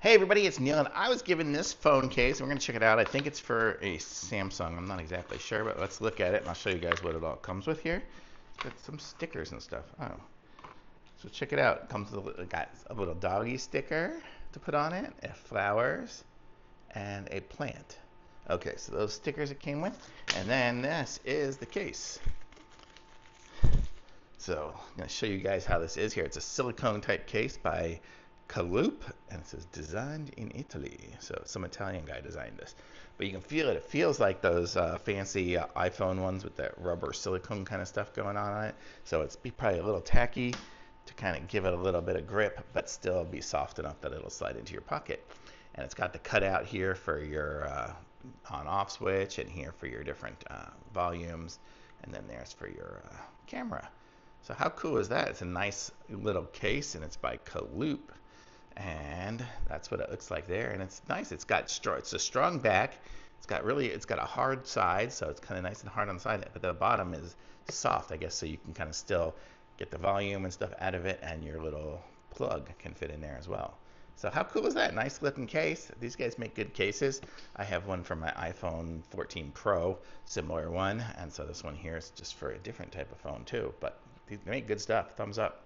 Hey everybody, it's Neil, and I was given this phone case. We're going to check it out. I think it's for a Samsung. I'm not exactly sure, but let's look at it, and I'll show you guys what it all comes with here. It's got some stickers and stuff. Oh, so check it out. It comes with got a little doggy sticker to put on it, flowers, and a plant. Okay, so those stickers it came with, and then this is the case. So I'm going to show you guys how this is here. It's a silicone type case by CALOOP, and it says designed in Italy. So some Italian guy designed this. But you can feel it. It feels like those fancy iPhone ones with that rubber silicone kind of stuff going on it. So it's probably a little tacky to kind of give it a little bit of grip, but still be soft enough that it'll slide into your pocket. And it's got the cutout here for your on-off switch, and here for your different volumes, and then there's for your camera. So how cool is that? It's a nice little case, and it's by CALOOP. And that's what it looks like there, and it's nice. It's a strong back. It's got a hard side, so it's kind of nice and hard on the side, but the bottom is soft, I guess, so you can kind of still get the volume and stuff out of it, and your little plug can fit in there as well. So how cool is that? Nice looking case. These guys make good cases. I have one for my iPhone 14 Pro, similar one, and so this one here is just for a different type of phone too, but they make good stuff. Thumbs up.